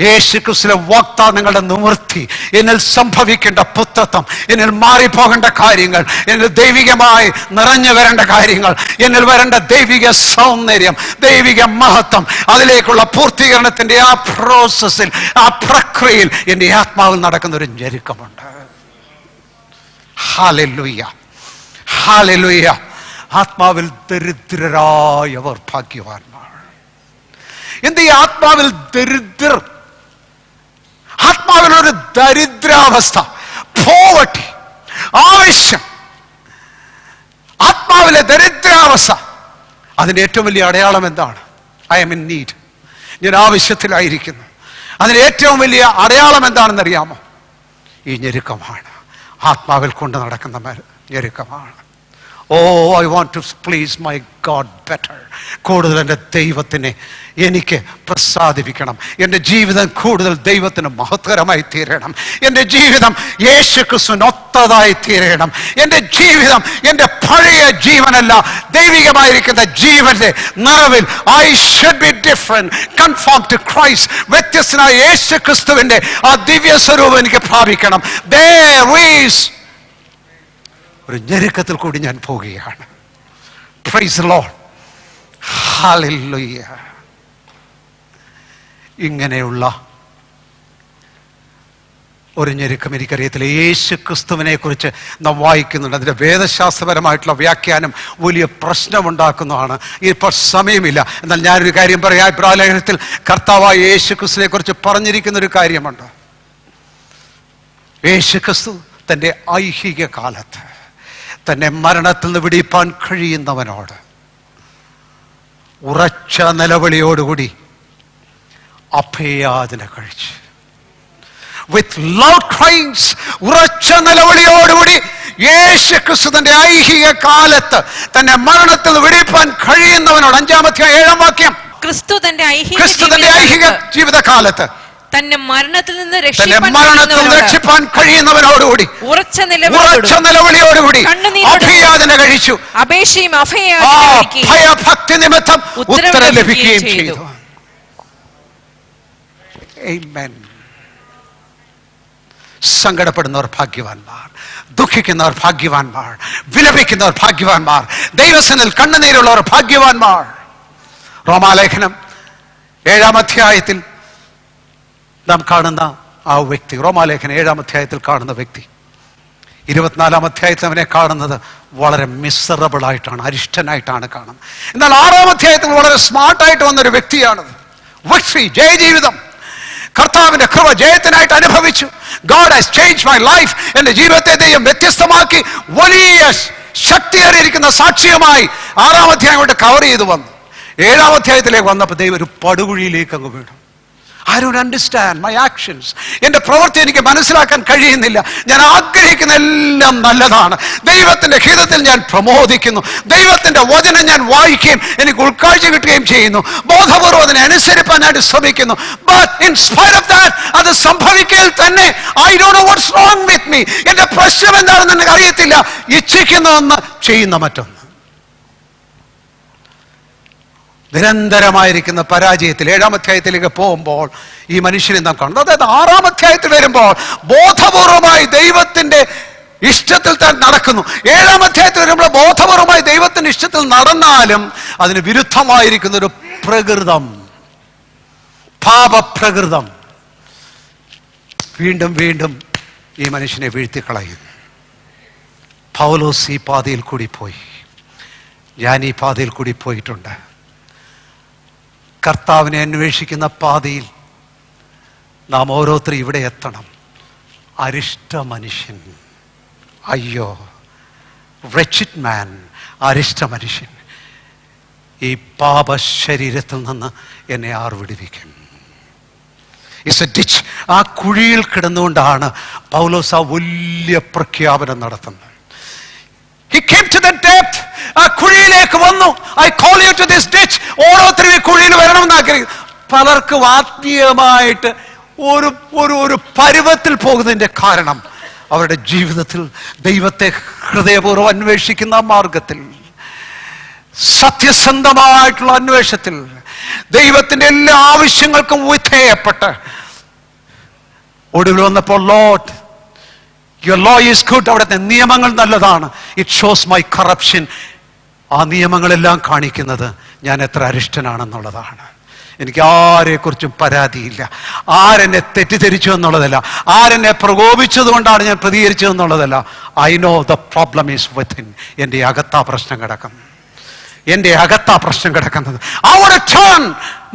യേശുക്രിസ്തുവിലെ വാഗ്ദാനങ്ങളുടെ നിവൃത്തി, എന്നിൽ സംഭവിക്കേണ്ട പുത്രത്വം, എന്നിൽ മാറിപ്പോകേണ്ട കാര്യങ്ങൾ, എന്നിൽ ദൈവികമായി നിറഞ്ഞു വരേണ്ട കാര്യങ്ങൾ, എന്നിൽ വരേണ്ട ദൈവിക സൗന്ദര്യം, ദൈവിക മഹത്വം, അതിലേക്കുള്ള പൂർത്തീകരണത്തിന്റെ ആ പ്രോസസ്സിൽ, ആ പ്രക്രിയയിൽ എൻ്റെ ആത്മാവിൽ നടക്കുന്ന ഒരു ഞെരുക്കമുണ്ട്. Hallelujah, hallelujah. ആത്മാവിൽ ദരിദ്രരായവർ ഭാഗ്യവാന്മാർ. എന്ത് ഈ ആത്മാവിൽ ദരിദ്രർ? ആത്മാവിലൊരു ദരിദ്രാവസ്ഥ, പോവർട്ടി, ആവശ്യം, ആത്മാവിലെ ദരിദ്രാവസ്ഥ. അതിന്റെ ഏറ്റവും വലിയ അടയാളം എന്താണ്? I am in need. ഞാൻ ആവശ്യത്തിലായിരിക്കുന്നു. അതിന് ഏറ്റവും വലിയ അടയാളം എന്താണെന്നറിയാമോ? ഈ ഞെരുക്കമാണ്. ആത്മാവിൽ കൊണ്ട് നടക്കുന്ന ഞെരുക്കമാണ്. Oh, I want to please my God better. കൂടുതൽ എൻ്റെ ദൈവത്തിനെ എനിക്ക് പ്രസാദിപ്പിക്കണം. എൻ്റെ ജീവിതം കൂടുതൽ ദൈവത്തിന് മഹത്വകരമായി തീരണം. എൻ്റെ ജീവിതം യേശുക്രിസ്തുവിന് ഒത്തതായി തീരണം. എൻ്റെ ജീവിതം എൻ്റെ പഴയ ജീവനല്ല, ദൈവികമായിരിക്കുന്ന ജീവന്റെ നിറവിൽ I should be different, conform to Christ. വ്യത്യസ്തനായ യേശുക്രിസ്തുവിന്റെ ആ ദിവ്യ സ്വരൂപം എനിക്ക് പ്രാപിക്കണം. There is ഒരു ഞെരുക്കത്തിൽ കൂടി ഞാൻ പോവുകയാണ്. Praise the Lord. Hallelujah. ഇങ്ങനെയുള്ള ഒരു ഞെരുക്കം എനിക്കറിയത്തില്ല. യേശു ക്രിസ്തുവിനെ കുറിച്ച് നാം വായിക്കുന്നുണ്ട്. അതിൻ്റെ വേദശാസ്ത്രപരമായിട്ടുള്ള വ്യാഖ്യാനം വലിയ പ്രശ്നമുണ്ടാക്കുന്നതാണ്. ഇപ്പോൾ സമയമില്ല. എന്നാൽ ഞാനൊരു കാര്യം പറയാം. ഇബ്രായ ലേഖനത്തിൽ കർത്താവായ യേശു ക്രിസ്തുവിനെ കുറിച്ച് പറഞ്ഞിരിക്കുന്ന ഒരു കാര്യമുണ്ട്. യേശു ക്രിസ്തു തൻ്റെ ഐഹിക കാലത്ത് തന്നെ മരണത്തിൽ നിന്ന് വിടിപ്പാൻ കഴിയുന്നവനോട് ഉറച്ച നിലവിളിയോടുകൂടി അഭയാചന കഴിച്ച്, വിത്ത് ലൗഡ് ക്രൈസ്, ഉറച്ച നിലവിളിയോടുകൂടി യേശു ക്രിസ്തു തന്റെ ഐഹിക കാലത്ത് തന്നെ മരണത്തിൽ നിന്ന് വിടിപ്പാൻ കഴിയുന്നവനോട്, 5-ാം അധ്യായം 7-ാം വാക്യം, ക്രിസ്തു തന്റെ ഐഹിക ജീവിതകാലത്ത് തന്നെ മരണത്തിൽ നിന്ന് രക്ഷിപ്പാൻ കഴിയുന്നവനോടുകൂടി ഉറച്ച നിലവിളിയോടുകൂടി അഭയാചന കഴിച്ചു. അപേക്ഷയും ഭയഭക്തി നിമിത്തം ഉത്തരം ലഭിക്കുകയും ചെയ്തു. ആമേൻ. സങ്കടപ്പെടുന്നവർ ഭാഗ്യവാന്മാർ, ദുഃഖിക്കുന്നവർ ഭാഗ്യവാന്മാർ, വിലപിക്കുന്നവർ ഭാഗ്യവാന്മാർ, ദൈവസന്നിധിയിൽ കണ്ണുനീരുള്ളവർ ഭാഗ്യവാന്മാർ. റോമാലേഖനം 7-ാം അധ്യായത്തിൽ നാം കാണുന്ന ആ വ്യക്തി, റോമാലേഖനം 7-ാം അധ്യായത്തിൽ കാണുന്ന വ്യക്തി 24-ാം അധ്യായത്തിൽ അവനെ കാണുന്നത് വളരെ മിസറബിൾ ആയിട്ടാണ്, അരിഷ്ടനായിട്ടാണ് കാണുന്നത്. എന്നാൽ 6-ാം അധ്യായത്തിൽ വളരെ സ്മാർട്ടായിട്ട് വന്നൊരു വ്യക്തിയാണത്. വിക്ടറി, ജയജീവിതം, കർത്താവിന്റെ കൃപ ജയത്തിനായിട്ട് അനുഭവിച്ചു. God has changed my life. എൻ്റെ ജീവിതത്തെ ദൈവം വ്യത്യസ്തമാക്കി വലിയ ശക്തിയേറിയിരിക്കുന്ന സാക്ഷ്യമായി 6-ാം അധ്യായം കൊണ്ട് കവർ ചെയ്ത് വന്നു. 7-ാം അധ്യായത്തിലേക്ക് വന്നപ്പോൾ ദൈവം ഒരു പടുകുഴിയിലേക്ക് അങ്ങ് വീണു. I don't understand my actions. എൻ്റെ പ്രവൃത്തി എനിക്ക് മനസ്സിലാക്കാൻ കഴിയുന്നില്ല. ഞാൻ ആഗ്രഹിക്കുന്ന എല്ലാം നല്ലതാണ്. ദൈവത്തിൻ്റെ ഹിതത്തിൽ ഞാൻ പ്രമോദിക്കുന്നു. ദൈവത്തിൻ്റെ വചനം ഞാൻ വായിക്കുകയും എനിക്ക് ഉൾക്കാഴ്ച കിട്ടുകയും ചെയ്യുന്നു. ബോധപൂർവ്വം അതിനെ അനുസരിപ്പാനായിട്ട് ശ്രമിക്കുന്നു. But in spite of that, അത് സംഭവിക്കൽ തന്നെ I don't know what's wrong with me. എൻ്റെ പ്രശ്നം എന്താണെന്ന് എനിക്ക് അറിയത്തില്ല. ഇച്ഛിക്കുന്ന ഒന്ന്, ചെയ്യുന്ന മറ്റൊന്ന്. നിരന്തരമായിരിക്കുന്ന പരാജയത്തിൽ 7-ാം അധ്യായത്തിലേക്ക് പോകുമ്പോൾ ഈ മനുഷ്യനെ നാം കാണുന്നു. അതായത് 6-ാം അധ്യായത്തിൽ വരുമ്പോൾ ബോധപൂർവമായി ദൈവത്തിന്റെ ഇഷ്ടത്തിൽ താൻ നടക്കുന്നു. 7-ാം അധ്യായത്തിൽ വരുമ്പോൾ ബോധപൂർവമായി ദൈവത്തിന്റെ ഇഷ്ടത്തിൽ നടന്നാലും അതിന് വിരുദ്ധമായിരിക്കുന്ന ഒരു പ്രകൃതം, പാപപ്രകൃതം വീണ്ടും വീണ്ടും ഈ മനുഷ്യനെ വീഴ്ത്തിക്കളയുന്നു. പൗലോസ് ഈ പാതയിൽ കൂടി പോയി, ഞാൻ ഈ പാതയിൽ കൂടി പോയിട്ടുണ്ട്. കർത്താവിനെ അന്വേഷിക്കുന്ന പാതയിൽ നാം ഓരോരുത്തരും ഇവിടെ എത്തണം. അരിഷ്ട മനുഷ്യൻ, അയ്യോ, wretched man, അരിഷ്ട മനുഷ്യൻ, ഈ പാപ ശരീരത്തിൽ നിന്ന് എന്നെ ആർ വിടുവിക്കും? It's A ditch. ആ കുഴിയിൽ കിടന്നുകൊണ്ടാണ് പൗലോസ് ആ വലിയ പ്രഖ്യാപനം നടത്തുന്നത്. He came to the depth. ആ കുഴിയിലേക്ക് വന്നു. I call you to this ditch. ഓരോരുത്തരും ഈ കുഴിയിൽ വരണമെന്ന് ആഗ്രഹിക്കുന്നു. പലർക്കും ആത്മീയമായിട്ട് ഒരു ഒരു ഒരു പരുവത്തിൽ പോകുന്നതിന്റെ കാരണം അവരുടെ ജീവിതത്തിൽ ദൈവത്തെ ഹൃദയപൂർവ്വം അന്വേഷിക്കുന്ന മാർഗത്തിൽ, സത്യസന്ധമായിട്ടുള്ള അന്വേഷണത്തിൽ, ദൈവത്തിന്റെ എല്ലാ ആവശ്യങ്ങൾക്കും വിധേയപ്പെട്ട് ഒടുവിൽ വന്നപ്പോൾ Lord, your law is good. അവിടുത്തെ നിയമങ്ങൾ നല്ലതാണ്. It shows my corruption. ആ നിയമങ്ങളെല്ലാം കാണിക്കുന്നത് ഞാൻ എത്ര അരിഷ്ടനാണെന്നുള്ളതാണ്. എനിക്ക് ആരെക്കുറിച്ചും പരാതിയില്ല. ആരെന്നെ തെറ്റിദ്ധരിച്ചു എന്നുള്ളതല്ല, ആരെന്നെ പ്രകോപിച്ചത് കൊണ്ടാണ് ഞാൻ പ്രതികരിച്ചതെന്നുള്ളതല്ല. I know the problem is within. എൻ്റെ അകത്താ പ്രശ്നം കിടക്കുന്നത്. എൻ്റെ അകത്താ പ്രശ്നം കിടക്കുന്നത്. I want to turn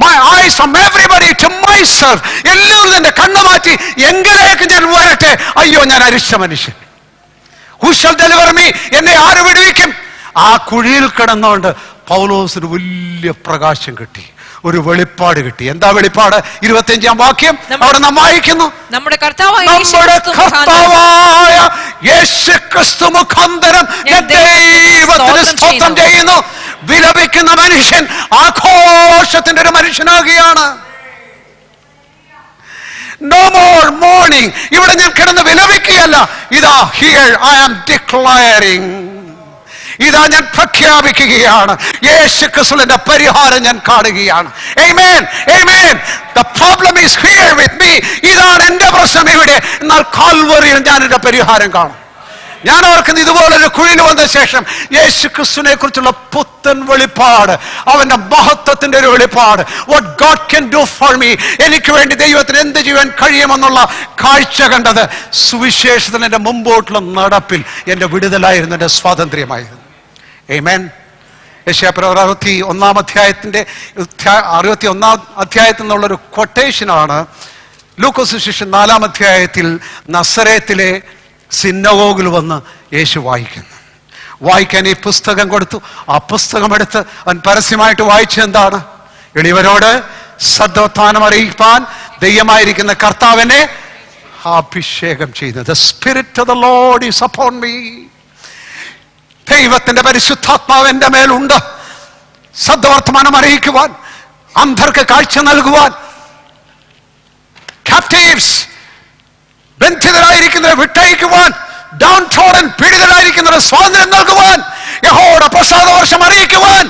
my eyes from everybody to myself. എല്ലാവരും എൻ്റെ കണ്ണു മാറ്റി എങ്കിലേക്ക് ഞാൻ വരട്ടെ. അയ്യോ, ഞാൻ അരിഷ്ട മനുഷ്യൻ. Who shall deliver me? എന്നെ ആര് വിടുവിക്കും? ആ കുഴിയിൽ കിടന്നുകൊണ്ട് പൗലോസിന് വലിയ പ്രകാശം കിട്ടി, ഒരു വെളിപ്പാട് കിട്ടി. എന്താ വെളിപ്പാട്? 25-ാം വാക്യം അവിടെ നാം വായിക്കുന്നു. നമ്മുടെ കർത്താവായ യേശുക്രിസ്തു മുഖാന്തരം ദൈവത്തിന് സ്തോത്രം ചെയ്യുന്നു. വിലപിക്കുന്ന മനുഷ്യൻ ആഘോഷത്തിന്റെ ഒരു മനുഷ്യനാകുകയാണ്. No more mourning. ഇവിടെ ഞാൻ കിടന്ന് വിലപിക്കുകയല്ല. ഇതാ, here I am declaring. ഇതാ ഞാൻ പ്രഖ്യാപിക്കുകയാണ്. യേശുക്രിസ്തുവിന്റെ പരിഹാരം ഞാൻ കാണുകയാണ്. Amen. Amen. The problem is here with me. ഇതാണ് എന്റെ പ്രശ്നം ഇവിടെ. എന്നാൽ കാൽവറിയിൽ ഞാൻ എന്റെ പരിഹാരം കാണും. ഞാൻ ഓർക്കുന്നത് ഇതുപോലൊരു കുഴിയിൽ വന്ന ശേഷം യേശുക്രിസ്തുവിനെ കുറിച്ചുള്ള പുത്തൻ വെളിപ്പാട്, അവന്റെ മഹത്വത്തിന്റെ ഒരു വെളിപ്പാട്. What God can do for me. എനിക്ക് വേണ്ടി ദൈവത്തിന് എന്ത് ചെയ്യാൻ കഴിയുമെന്നുള്ള കാഴ്ച കണ്ടത് സുവിശേഷത്തിന് എൻ്റെ മുമ്പോട്ടുള്ള നടപ്പിൽ എൻ്റെ വിടുതലായിരുന്നു, എൻ്റെ സ്വാതന്ത്ര്യമായിരുന്നു. Amen. യെശയ്യാപ്രവചനം 61-ാം അധ്യായത്തിൽ നിന്നുള്ളൊരു കൊട്ടേഷനാണ് ലൂക്കോസ് സുവിശേഷം 4-ാം അധ്യായത്തിൽ നസറേത്തിലെ സിനഗോഗിൽ വന്ന് യേശു വായിക്കുന്നു. വായിക്കാൻ ഈ പുസ്തകം കൊടുത്തു. ആ പുസ്തകം എടുത്ത് അവൻ പരസ്യമായിട്ട് വായിച്ചെന്താണ്? എളിയവരോട് സദ്വർത്തമാനം അറിയിപ്പാൻ ദൈവമായിരിക്കുന്ന കർത്താവിനെ അഭിഷേകം ചെയ്തു. The Spirit of the Lord is upon me. ദൈവത്തിന്റെ പരിശുദ്ധാത്മാവ് എൻ്റെ മേലുണ്ട്. സദ്വർത്തമാനം അറിയിക്കുവാൻ, അന്ധർക്ക് കാഴ്ച നൽകുവാൻ, captives ബന്ധിതരായിരിക്കുന്നവരെ വിട്ടയക്കുവാൻ, ഡൗൺ ട്രോഡൻ പീഡിതരായിരിക്കുന്നവരെ സ്വാതന്ത്ര്യം നൽകുവാൻ, യഹോവയുടെ പ്രസാദവർഷം അറിയിക്കുവാൻ.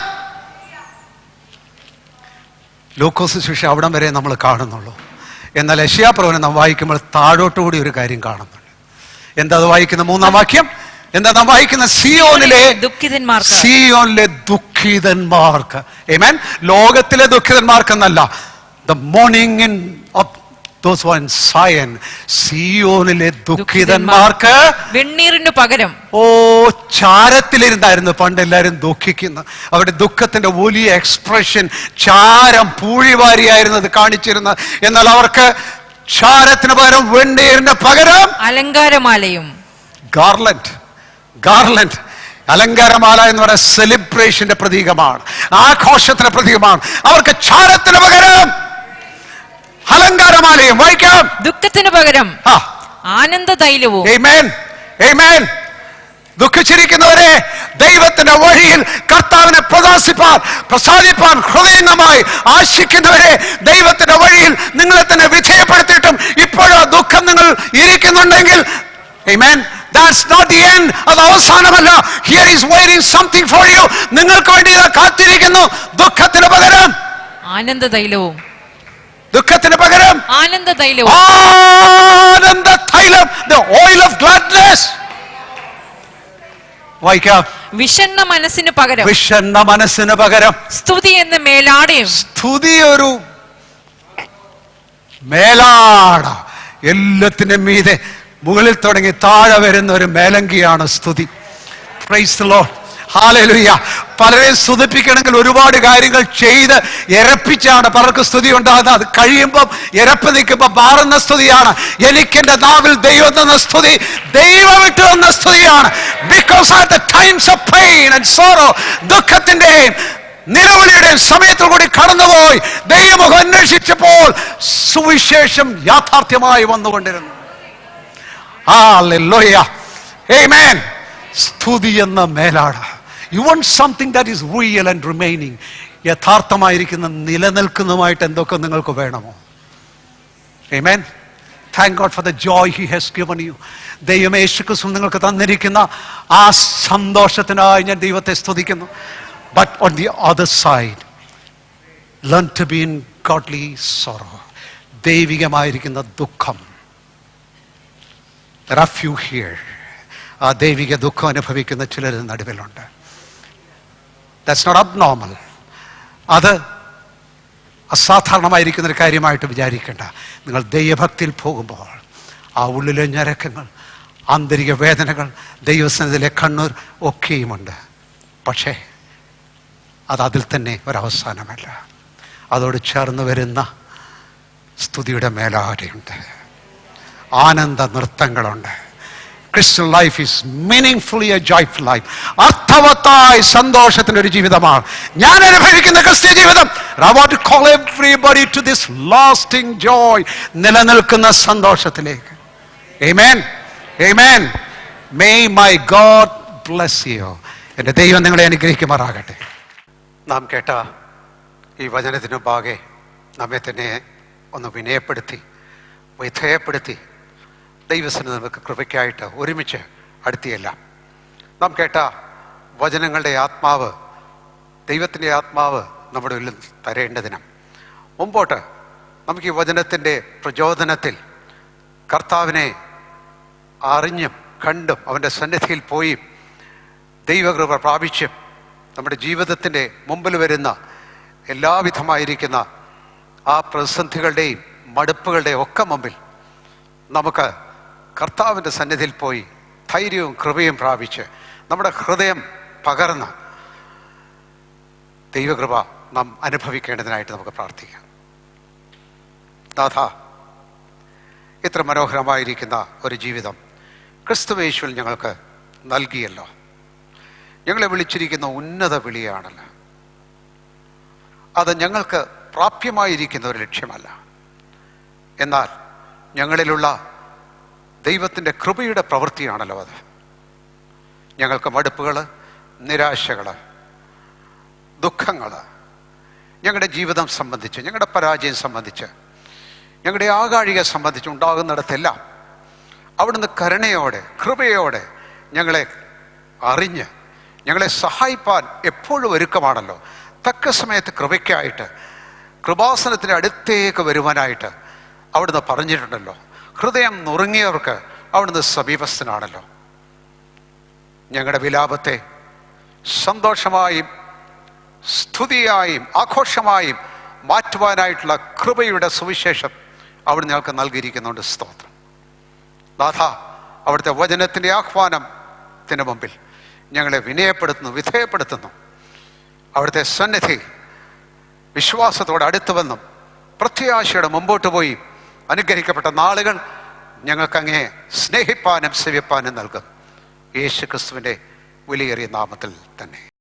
ലൂക്കോസ് സുവിശേഷം അവിടം വരെ നമ്മൾ കാണുന്നുള്ളൂ. എന്നാൽ യെശയ്യാപ്രവചനം നാം വായിക്കുമ്പോൾ താഴോട്ടുകൂടി ഒരു കാര്യം കാണുന്നുണ്ട്. എന്താ അത് വായിക്കുന്ന 3-ാം വാക്യം? എന്താ നാം വായിക്കുന്ന? സിയോനിലെ ദുഃഖിതന്മാർക്ക്. ആമേൻ. ലോകത്തിലെ ദുഃഖിതന്മാർക്കെന്നല്ല. The mourning of those who are in Zion. സിയോനിലെ ദുഃഖിതന്മാർക്ക് വെണ്ണീറിനു പകരം. ചാരത്തിലിരുന്നായിരുന്നു പണ്ട് എല്ലാവരും ദുഃഖിക്കുന്നത്. അവരുടെ ദുഃഖത്തിന്റെ വലിയ എക്സ്പ്രഷൻ ചാരം, പൂഴിവാരിയായിരുന്നത് കാണിച്ചിരുന്നത്. എന്നാൽ അവർക്ക് ചാരത്തിന് പകരം വെണ്ണീറിന് പകരം അലങ്കാരമാലയും. ഗാർലൻഡ് അലങ്കാരമാല എന്ന് പറയുന്ന സെലിബ്രേഷന്റെ പ്രതീകമാണ്, ആഘോഷത്തിന്റെ പ്രതീകമാണ്. അവർക്ക് ചാരത്തിന് പകരം അലങ്കാരമാലയും. വായിക്കാം. ദുഃഖത്തിന് പകരം ആ, ആനന്ദ തൈലവും. ആമേൻ, ആമേൻ. ദുഃഖിച്ചിരിക്കുന്നവരെ ദൈവത്തിന്റെ വഴിയിൽ കർത്താവിനെ പ്രസാദിപ്പാൻ ഹൃദയംഗമായി ആശിക്കുന്നവരെ ദൈവത്തിന്റെ വഴിയിൽ നിങ്ങളെ തന്നെ വിധേയപ്പെടുത്തിയിട്ടും ഇപ്പോഴോ ദുഃഖം നിങ്ങൾ ഇരിക്കുന്നുണ്ടെങ്കിൽ, ആമേൻ, that's not the end. അത് അവസാനമല്ല. Here is waiting something for you. നിങ്ങൾക്ക് വേണ്ടി ഇത് കാത്തിരിക്കുന്നു. ദുഃഖത്തിന് പകരം ആനന്ദ തൈലവും. ദുഃഖത്തിന് പകരം ആനന്ദ തൈലവും. ആനന്ദ തൈലം, the oil of gladness. വായിക്കാം. വിഷണ്ണ മനസ്സിന് പകരം. വിഷണ്ണ മനസ്സിന് പകരം സ്തുതി എന്ന മേലാടയും. സ്തുതി ഒരു മേലാട. എല്ലാത്തിനും മീതെ മുകളിൽ തുടങ്ങി താഴെ വരുന്ന ഒരു മേലങ്കിയാണ് സ്തുതി. Praise the Lord. ഹല്ലേലൂയ. പലരെയും സ്തുതിപ്പിക്കണമെങ്കിൽ ഒരുപാട് കാര്യങ്ങൾ ചെയ്ത് ഇരപ്പിച്ചാണ് പലർക്ക് സ്തുതി ഉണ്ടാകുന്നത്. അത് കഴിയുമ്പം ഇരപ്പ് നിൽക്കുമ്പോൾ മാറുന്ന സ്തുതിയാണ്. എനിക്കെന്റെ നാവിൽ ദൈവം തന്ന സ്തുതി ദൈവം ഇട്ട് തന്ന സ്തുതിയാണ്. Because at the times of pain and sorrow, ദുഃഖത്തിന്റെയും നിലവിളിയുടെയും സമയത്തു കൂടി കടന്നുപോയി ദൈവമുഖം അന്വേഷിച്ചപ്പോൾ സുവിശേഷം യാഥാർത്ഥ്യമായി വന്നുകൊണ്ടിരുന്നു. ഹല്ലേലൂയ. ആമേൻ. സ്തുതി എന്ന മേലാട. You want something that is real and remaining. യഥാർത്ഥമായിരിക്കുന്ന നിലനിൽക്കുന്നതുമായിട്ട് എന്തൊക്കെ നിങ്ങൾക്ക് വേണമോ? Amen. Thank God for the joy He has given you. ദൈവമേ, യേശുക്രിസ്തു നിങ്ങൾക്ക് തന്നിരിക്കുന്ന ആ സന്തോഷത്തിനായി ഞാൻ ദൈവത്തെ സ്തുതിക്കുന്നു. But on the other side, learn to be in godly sorrow. ദൈവികമായിരിക്കുന്ന ദുഃഖം. There are few here. ആ ദൈവിക ദുഃഖം അനുഭവിക്കുന്ന ചിലർ നടുവിലുണ്ട്. That's not abnormal. അത് അസാധാരണമായിരിക്കുന്ന ഒരു കാര്യമായിട്ട് വിചാരിക്കേണ്ട. നിങ്ങൾ ദൈവഭക്തിയിൽ പോകുമ്പോൾ ആ ഉള്ളിലെ ഞരക്കങ്ങൾ, ആന്തരിക വേദനകൾ, ദൈവസന്നിധിയിലെ കണ്ണൂർ ഒക്കെയുമുണ്ട്. പക്ഷേ അത് അതിൽ തന്നെ ഒരവസാനമല്ല. അതോട് ചേർന്ന് വരുന്ന സ്തുതിയുടെ മേലാടയുണ്ട്, ആനന്ദ നൃത്തങ്ങളുണ്ട്. Christian life is meaningfully a joyful life. അർത്ഥവത്തായ സന്തോഷത്തിന്റെ ഒരു ജീവിതമാണ് ഞാൻ അനുഭവിക്കുന്ന ക്രിസ്തീയ ജീവിതം. I want to call everybody to this lasting joy, നിലനിൽക്കുന്ന സന്തോഷത്തിലേക്ക്. Amen. Amen. May my God bless you. എൻ്റെ ദൈവം നിങ്ങളെ അനുഗ്രഹിക്കുമാറാകട്ടെ. നാം കേട്ട ഈ വചനത്തിനു പാകെ നമ്മെ തന്നെ ഒന്ന് വിനയപ്പെടുത്തി വിധേയപ്പെടുത്തി ദൈവസന്നിധി നമുക്ക് കൃപയ്ക്കായിട്ട് ഒരുമിച്ച് അടുത്തിയല്ല. നാം കേട്ട വചനങ്ങളുടെ ആത്മാവ്, ദൈവത്തിൻ്റെ ആത്മാവ് നമ്മുടെ ഉള്ളിൽ തരേണ്ടതിനും മുമ്പോട്ട് നമുക്ക് ഈ വചനത്തിൻ്റെ പ്രചോദനത്തിൽ കർത്താവിനെ അറിഞ്ഞും കണ്ടും അവൻ്റെ സന്നിധിയിൽ പോയി ദൈവകൃപ പ്രാപിച്ചും നമ്മുടെ ജീവിതത്തിൻ്റെ മുമ്പിൽ വരുന്ന എല്ലാവിധമായിരിക്കുന്ന ആ പ്രതിസന്ധികളുടെയും മടുപ്പുകളുടെയും ഒക്കെ മുമ്പിൽ നമുക്ക് കർത്താവിൻ്റെ സന്നിധിയിൽ പോയി ധൈര്യവും കൃപയും പ്രാപിച്ച് നമ്മുടെ ഹൃദയം പകർന്ന് ദൈവകൃപ നാം അനുഭവിക്കേണ്ടതിനായിട്ട് നമുക്ക് പ്രാർത്ഥിക്കാം. നാഥ, ഇത്ര മനോഹരമായിരിക്കുന്ന ഒരു ജീവിതം ക്രിസ്തുവേശുവിൽ ഞങ്ങൾക്ക് നൽകിയല്ലോ. ഞങ്ങളെ വിളിച്ചിരിക്കുന്ന ഉന്നത വിളിയാണല്ലോ. അത് ഞങ്ങൾക്ക് പ്രാപ്യമായിരിക്കുന്ന ഒരു ലക്ഷ്യമല്ല. എന്നാൽ ഞങ്ങളിലുള്ള ദൈവത്തിൻ്റെ കൃപയുടെ പ്രവൃത്തിയാണല്ലോ അത്. ഞങ്ങൾക്ക് മടുപ്പുകൾ, നിരാശകൾ, ദുഃഖങ്ങൾ, ഞങ്ങളുടെ ജീവിതം സംബന്ധിച്ച്, ഞങ്ങളുടെ പരാജയം സംബന്ധിച്ച്, ഞങ്ങളുടെ ആകാഴിക സംബന്ധിച്ച് ഉണ്ടാകുന്നിടത്തെല്ലാം അവിടുന്ന് കരുണയോടെ കൃപയോടെ ഞങ്ങളെ അറിഞ്ഞ് ഞങ്ങളെ സഹായിപ്പാൻ എപ്പോഴും ഒരുക്കമാണല്ലോ. തക്ക സമയത്ത് കൃപയ്ക്കായിട്ട് കൃപാസനത്തിൻ്റെ അടുത്തേക്ക് വരുവാനായിട്ട് അവിടുന്ന് പറഞ്ഞിട്ടുണ്ടല്ലോ. ഹൃദയം നുറുങ്ങിയവർക്ക് അവിടുന്ന് സമീപസ്ഥനാണല്ലോ. ഞങ്ങളുടെ വിലാപത്തെ സന്തോഷമായും സ്തുതിയായും ആഘോഷമായും മാറ്റുവാനായിട്ടുള്ള കൃപയുടെ സുവിശേഷം അവിടുന്ന് ഞങ്ങൾക്ക് നൽകിയിരിക്കുന്നുണ്ട്. സ്തോത്രം. നാഥ, അവിടുത്തെ വചനത്തിൻ്റെ ആഹ്വാനത്തിന് മുമ്പിൽ ഞങ്ങളെ വിനയപ്പെടുത്തുന്നു, വിധേയപ്പെടുത്തുന്നു. അവിടുത്തെ സന്നിധി വിശ്വാസത്തോടെ അടുത്തു വന്നും പ്രത്യാശയോടെ മുമ്പോട്ട് പോയി അനുഗ്രഹിക്കപ്പെട്ട നാളുകൾ ഞങ്ങൾക്കങ്ങേ സ്നേഹിപ്പാനും സേവിപ്പാനും നൽകും. യേശു ക്രിസ്തുവിൻ്റെ വിലയേറിയ നാമത്തിൽ തന്നെ.